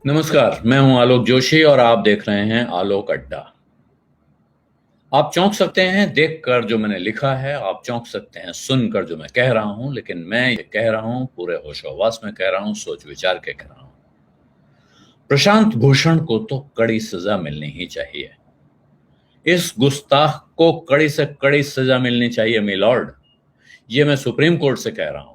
नमस्कार, मैं हूं आलोक जोशी और आप देख रहे हैं आलोक अड्डा। आप चौंक सकते हैं देखकर जो मैंने लिखा है, आप चौंक सकते हैं सुनकर जो मैं कह रहा हूं, लेकिन मैं ये कह रहा हूं पूरे होश-ओ-हवास में कह रहा हूं, सोच विचार के कह रहा हूं। प्रशांत भूषण को तो कड़ी सजा मिलनी ही चाहिए। इस गुस्ताख को कड़ी से कड़ी सजा मिलनी चाहिए मिलॉर्ड। ये मैं सुप्रीम कोर्ट से कह रहा हूं।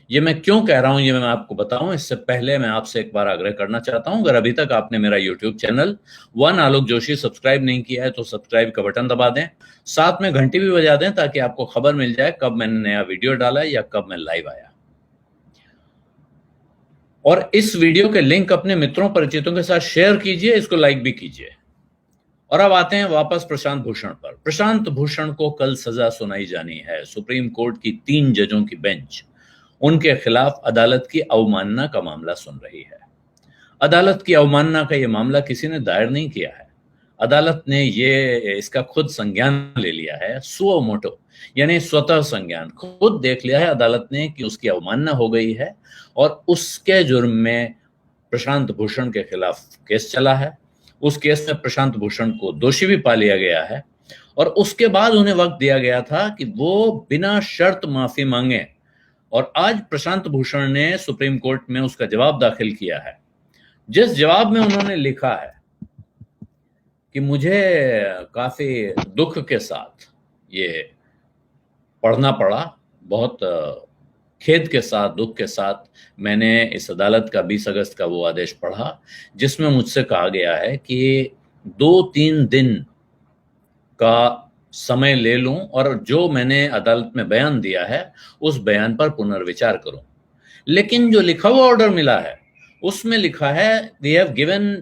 ये मैं क्यों कह रहा हूं, ये मैं आपको बताऊं। इससे पहले मैं आपसे एक बार आग्रह करना चाहता हूं, अगर अभी तक आपने मेरा यूट्यूब चैनल वन आलोक जोशी सब्सक्राइब नहीं किया है तो सब्सक्राइब का बटन दबा दें, साथ में घंटी भी बजा दें ताकि आपको खबर मिल जाए कब मैंने नया वीडियो डाला या कब मैं लाइव आया। और इस वीडियो के लिंक अपने मित्रों परिचितों के साथ शेयर कीजिए, इसको लाइक भी कीजिए। और अब आते हैं वापस प्रशांत भूषण पर। प्रशांत भूषण को कल सजा सुनाई जानी है। सुप्रीम कोर्ट की 3 जजों की बेंच उनके खिलाफ अदालत की अवमानना का मामला सुन रही है। अदालत की अवमानना का यह मामला किसी ने दायर नहीं किया है। अदालत ने इसका खुद संज्ञान ले लिया है, सुओ मोटो, यानी स्वतः संज्ञान खुद देख लिया है अदालत ने कि उसकी अवमानना हो गई है और उसके जुर्म में प्रशांत भूषण के खिलाफ केस चला है। उस केस में प्रशांत भूषण को दोषी भी पा लिया गया है और उसके बाद उन्हें वक्त दिया गया था कि वो बिना शर्त माफी मांगे। और आज प्रशांत भूषण ने सुप्रीम कोर्ट में उसका जवाब दाखिल किया है, जिस जवाब में उन्होंने लिखा है कि मुझे काफी दुख के साथ ये पढ़ना पड़ा, बहुत खेद के साथ, दुख के साथ मैंने इस अदालत का 20 अगस्त का वो आदेश पढ़ा जिसमें मुझसे कहा गया है कि 2-3 दिन का समय ले लूं और जो मैंने अदालत में बयान दिया है उस बयान पर पुनर्विचार करूं। लेकिन जो लिखा हुआ ऑर्डर मिला है उसमें लिखा है we have given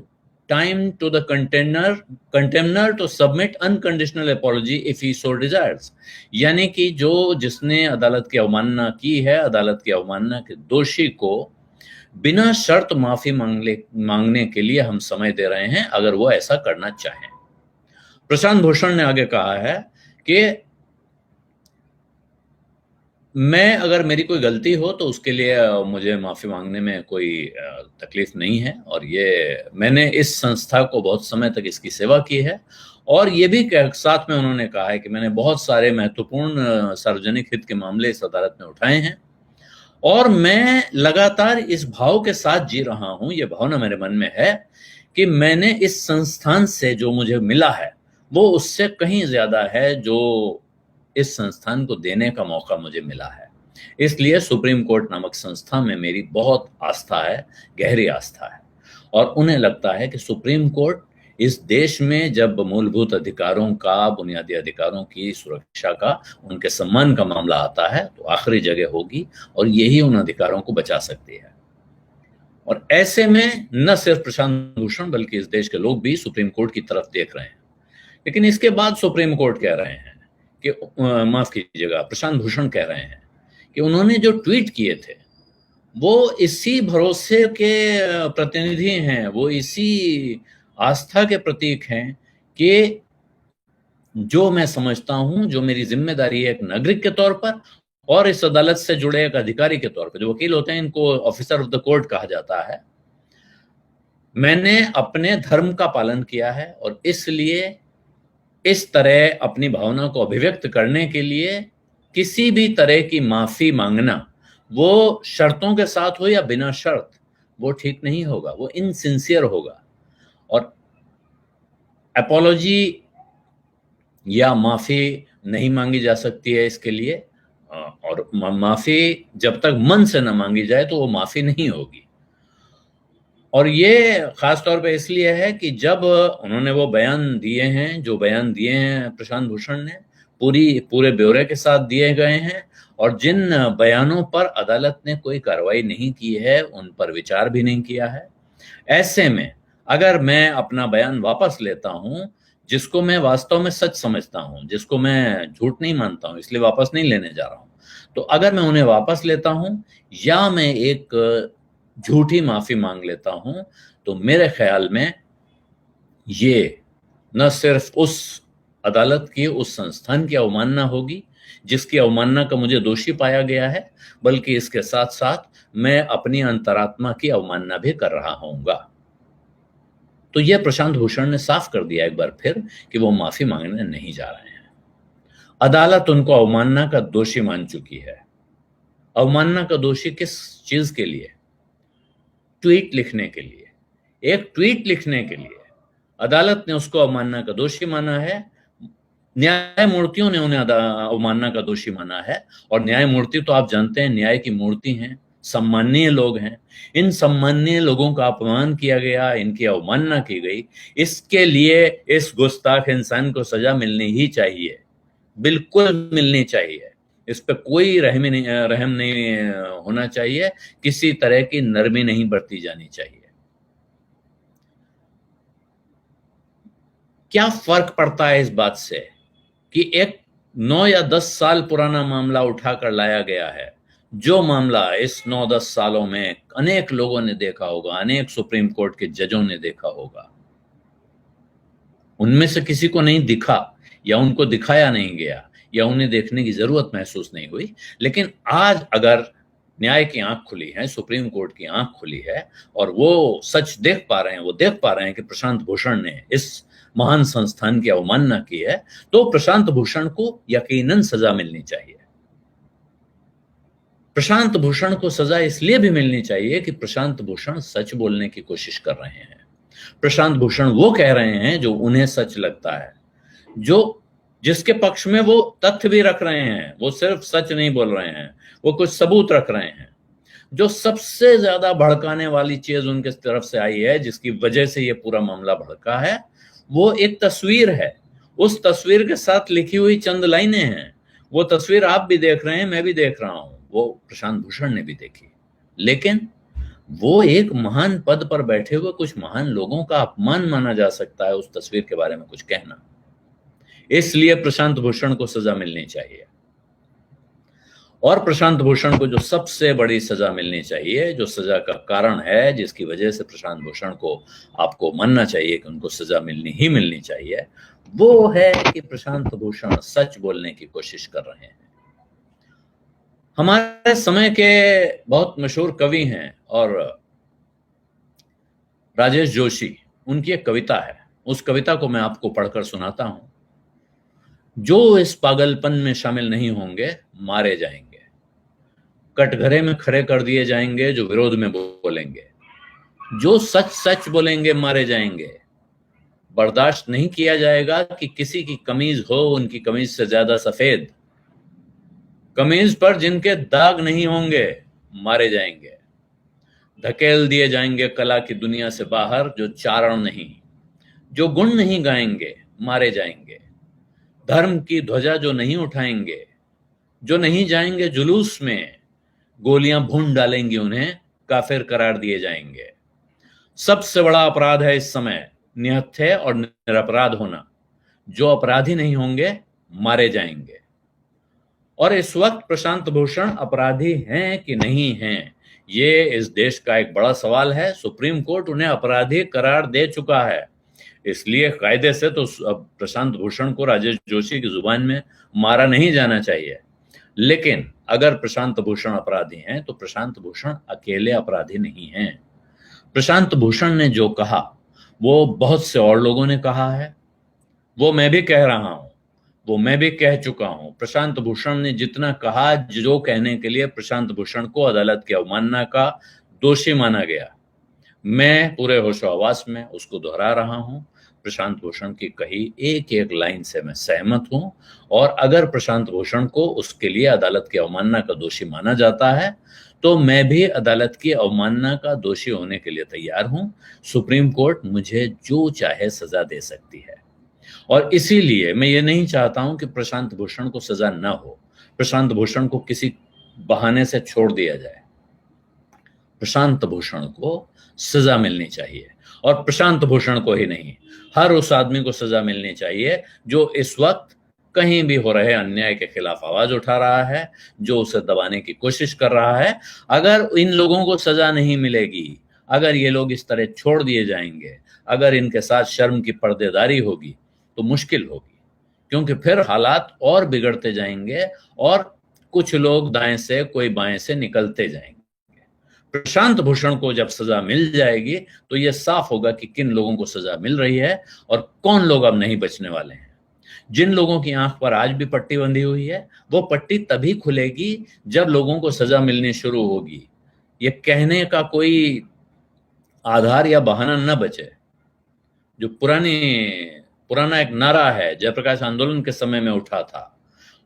time to the contemnor to submit unconditional apology if he so desires. यानी कि जो जिसने अदालत की अवमानना की है, अदालत की अवमानना के दोषी को बिना शर्त माफी मांगने के लिए हम समय दे रहे हैं अगर वो ऐसा करना चाहें। प्रशांत भूषण ने आगे कहा है कि मैं अगर मेरी कोई गलती हो तो उसके लिए मुझे माफी मांगने में कोई तकलीफ नहीं है और ये मैंने इस संस्था को बहुत समय तक इसकी सेवा की है। और ये भी साथ में उन्होंने कहा है कि मैंने बहुत सारे महत्वपूर्ण सार्वजनिक हित के मामले इस अदालत में उठाए हैं और मैं लगातार इस भाव के साथ जी रहा हूं, ये भावना मेरे मन में है कि मैंने इस संस्थान से जो मुझे मिला है वो उससे कहीं ज्यादा है जो इस संस्थान को देने का मौका मुझे मिला है। इसलिए सुप्रीम कोर्ट नामक संस्था में मेरी बहुत आस्था है, गहरी आस्था है। और उन्हें लगता है कि सुप्रीम कोर्ट इस देश में जब मूलभूत अधिकारों का, बुनियादी अधिकारों की सुरक्षा का, उनके सम्मान का मामला आता है तो आखिरी जगह होगी और यही उन अधिकारों को बचा सकती है। और ऐसे में न सिर्फ प्रशांत भूषण बल्कि इस देश के लोग भी सुप्रीम कोर्ट की तरफ देख रहे हैं। लेकिन इसके बाद सुप्रीम कोर्ट कह रहे हैं कि माफ कीजिएगा, प्रशांत भूषण कह रहे हैं कि उन्होंने जो ट्वीट किए थे वो इसी भरोसे के प्रतिनिधि हैं, वो इसी आस्था के प्रतीक हैं कि जो मैं समझता हूं, जो मेरी जिम्मेदारी है एक नागरिक के तौर पर और इस अदालत से जुड़े एक अधिकारी के तौर पर, जो वकील होते हैं इनको ऑफिसर ऑफ द कोर्ट कहा जाता है, मैंने अपने धर्म का पालन किया है और इसलिए इस तरह अपनी भावना को अभिव्यक्त करने के लिए किसी भी तरह की माफी मांगना, वो शर्तों के साथ हो या बिना शर्त, वो ठीक नहीं होगा, वो इनसिंसियर होगा। और अपॉलॉजी या माफी नहीं मांगी जा सकती है इसके लिए और माफी जब तक मन से ना मांगी जाए तो वो माफी नहीं होगी। और ये खास तौर पे इसलिए है कि जब उन्होंने वो बयान दिए हैं, जो बयान दिए हैं प्रशांत भूषण ने, पूरे ब्यौरे के साथ दिए गए हैं और जिन बयानों पर अदालत ने कोई कार्रवाई नहीं की है, उन पर विचार भी नहीं किया है। ऐसे में अगर मैं अपना बयान वापस लेता हूं, जिसको मैं वास्तव में सच समझता हूं, जिसको मैं झूठ नहीं मानता हूं, इसलिए वापस नहीं लेने जा रहा हूं, तो अगर मैं उन्हें वापस लेता हूं या मैं एक झूठी माफी मांग लेता हूं, तो मेरे ख्याल में ये न सिर्फ उस अदालत की, उस संस्थान की अवमानना होगी जिसकी अवमानना का मुझे दोषी पाया गया है, बल्कि इसके साथ साथ मैं अपनी अंतरात्मा की अवमानना भी कर रहा होऊंगा। तो यह प्रशांत भूषण ने साफ कर दिया एक बार फिर कि वो माफी मांगने नहीं जा रहे हैं। अदालत उनको अवमानना का दोषी मान चुकी है। अवमानना का दोषी किस चीज के लिए? ट्वीट लिखने के लिए। एक ट्वीट लिखने के लिए अदालत ने उसको अवमानना का दोषी माना है। न्यायमूर्तियों ने उन्हें अवमानना का दोषी माना है। और न्यायमूर्ति तो आप जानते हैं न्याय की मूर्ति हैं, सम्माननीय लोग हैं। इन सम्माननीय लोगों का अपमान किया गया, इनकी अवमानना की गई। इसके लिए इस गुस्ताख इंसान को सजा मिलनी ही चाहिए, बिल्कुल मिलनी चाहिए। इस पे कोई रहम नहीं होना चाहिए, किसी तरह की नरमी नहीं बरती जानी चाहिए। क्या फर्क पड़ता है इस बात से कि एक 9 या 10 साल पुराना मामला उठाकर लाया गया है, जो मामला इस 9-10 सालों में अनेक लोगों ने देखा होगा, अनेक सुप्रीम कोर्ट के जजों ने देखा होगा। उनमें से किसी को नहीं दिखा, या उनको दिखाया नहीं गया, या उन्हें देखने की जरूरत महसूस नहीं हुई। लेकिन आज अगर न्याय की आंख खुली है, सुप्रीम कोर्ट की आंख खुली है, और वो सच देख पा रहे हैं, वो देख पा रहे हैं कि प्रशांत भूषण ने इस महान संस्थान की अवमानना की है, तो प्रशांत भूषण को यकीनन सजा मिलनी चाहिए। प्रशांत भूषण को सजा इसलिए भी मिलनी चाहिए कि प्रशांत भूषण सच बोलने की कोशिश कर रहे हैं। प्रशांत भूषण वो कह रहे हैं जो उन्हें सच लगता है, जो जिसके पक्ष में वो तथ्य भी रख रहे हैं। वो सिर्फ सच नहीं बोल रहे हैं, वो कुछ सबूत रख रहे हैं। जो सबसे ज्यादा भड़काने वाली चीज उनके तरफ से आई है, जिसकी वजह से ये पूरा मामला भड़का है, वो एक तस्वीर है। उस तस्वीर के साथ लिखी हुई चंद लाइनें हैं। वो तस्वीर आप भी देख रहे हैं, मैं भी देख रहा हूं, वो प्रशांत भूषण ने भी देखी। लेकिन वो एक महान पद पर बैठे हुए कुछ महान लोगों का अपमान माना जा सकता है उस तस्वीर के बारे में कुछ कहना। इसलिए प्रशांत भूषण को सजा मिलनी चाहिए। और प्रशांत भूषण को जो सबसे बड़ी सजा मिलनी चाहिए, जो सजा का कारण है, जिसकी वजह से प्रशांत भूषण को आपको मानना चाहिए कि उनको सजा मिलनी चाहिए, वो है कि प्रशांत भूषण सच बोलने की कोशिश कर रहे हैं। हमारे समय के बहुत मशहूर कवि हैं और राजेश जोशी, उनकी एक कविता है। उस कविता को मैं आपको पढ़कर सुनाता हूं। जो इस पागलपन में शामिल नहीं होंगे मारे जाएंगे, कटघरे में खड़े कर दिए जाएंगे जो विरोध में बोलेंगे। जो सच सच बोलेंगे मारे जाएंगे। बर्दाश्त नहीं किया जाएगा कि किसी की कमीज हो उनकी कमीज से ज्यादा सफेद। कमीज पर जिनके दाग नहीं होंगे मारे जाएंगे। धकेल दिए जाएंगे कला की दुनिया से बाहर जो चारण नहीं, जो गुण नहीं गाएंगे मारे जाएंगे। धर्म की ध्वजा जो नहीं उठाएंगे, जो नहीं जाएंगे जुलूस में, गोलियां भून डालेंगी उन्हें, काफिर करार दिए जाएंगे। सबसे बड़ा अपराध है इस समय निहत्थे और निरपराध होना। जो अपराधी नहीं होंगे मारे जाएंगे। और इस वक्त प्रशांत भूषण अपराधी हैं कि नहीं हैं, ये इस देश का एक बड़ा सवाल है। सुप्रीम कोर्ट उन्हें अपराधी करार दे चुका है। इसलिए कायदे से तो प्रशांत भूषण को राजेश जोशी की जुबान में मारा नहीं जाना चाहिए। लेकिन अगर प्रशांत भूषण अपराधी हैं तो प्रशांत भूषण अकेले अपराधी नहीं हैं। प्रशांत भूषण ने जो कहा वो बहुत से और लोगों ने कहा है, वो मैं भी कह रहा हूं, वो मैं भी कह चुका हूं। प्रशांत भूषण ने जितना कहा, जो कहने के लिए प्रशांत भूषण को अदालत की अवमानना का दोषी माना गया, मैं पूरे होशो-हवास में उसको दोहरा रहा हूं। प्रशांत भूषण की कही एक एक लाइन से मैं सहमत हूं। और अगर प्रशांत भूषण को उसके लिए अदालत की अवमानना का दोषी माना जाता है तो मैं भी अदालत की अवमानना का दोषी होने के लिए तैयार हूं। सुप्रीम कोर्ट मुझे जो चाहे सजा दे सकती है। और इसीलिए मैं ये नहीं चाहता हूं कि प्रशांत भूषण को सजा न हो, प्रशांत भूषण को किसी बहाने से छोड़ दिया जाए। प्रशांत भूषण को सजा मिलनी चाहिए। और प्रशांत भूषण को ही नहीं, हर उस आदमी को सजा मिलनी चाहिए जो इस वक्त कहीं भी हो रहे अन्याय के खिलाफ आवाज उठा रहा है, जो उसे दबाने की कोशिश कर रहा है। अगर इन लोगों को सजा नहीं मिलेगी, अगर ये लोग इस तरह छोड़ दिए जाएंगे, अगर इनके साथ शर्म की पर्देदारी होगी तो मुश्किल होगी, क्योंकि फिर हालात और बिगड़ते जाएंगे और कुछ लोग दाएं से कोई बाएं से निकलते जाएंगे। प्रशांत भूषण को जब सजा मिल जाएगी तो यह साफ होगा कि किन लोगों को सजा मिल रही है और कौन लोग अब नहीं बचने वाले हैं। जिन लोगों की आंख पर आज भी पट्टी बंधी हुई है, वो पट्टी तभी खुलेगी जब लोगों को सजा मिलनी शुरू होगी। ये कहने का कोई आधार या बहाना न बचे। जो पुराना एक नारा है जयप्रकाश आंदोलन के समय में उठा था,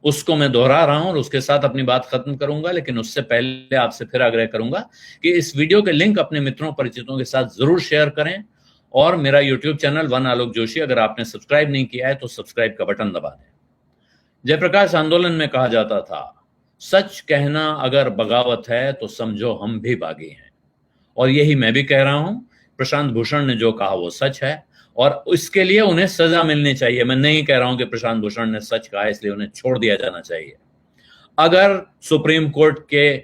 उसको मैं दोहरा रहा हूं और उसके साथ अपनी बात खत्म करूंगा। लेकिन उससे पहले आपसे फिर आग्रह करूंगा कि इस वीडियो के लिंक अपने मित्रों परिचितों के साथ जरूर शेयर करें और मेरा यूट्यूब चैनल वन आलोक जोशी अगर आपने सब्सक्राइब नहीं किया है तो सब्सक्राइब का बटन दबा दें। जयप्रकाश आंदोलन में कहा जाता था, सच कहना अगर बगावत है तो समझो हम भी बागी हैं, और यही मैं भी कह रहा हूं। प्रशांत भूषण ने जो कहा वो सच है और इसके लिए उन्हें सजा मिलनी चाहिए। मैं नहीं कह रहा हूं कि प्रशांत भूषण ने सच कहा इसलिए उन्हें छोड़ दिया जाना चाहिए। अगर सुप्रीम कोर्ट के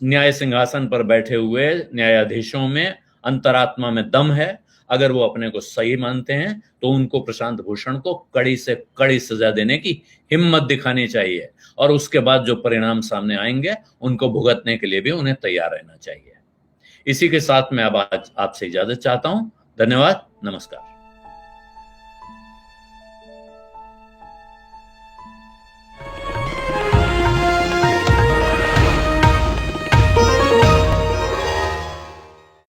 न्याय सिंहासन पर बैठे हुए न्यायाधीशों में अंतरात्मा में दम है, अगर वो अपने को सही मानते हैं, तो उनको प्रशांत भूषण को कड़ी से कड़ी सजा देने की हिम्मत दिखानी चाहिए और उसके बाद जो परिणाम सामने आएंगे उनको भुगतने के लिए भी उन्हें तैयार रहना चाहिए। इसी के साथ मैं अब आज आपसे इजाजत चाहता हूं। धन्यवाद, नमस्कार।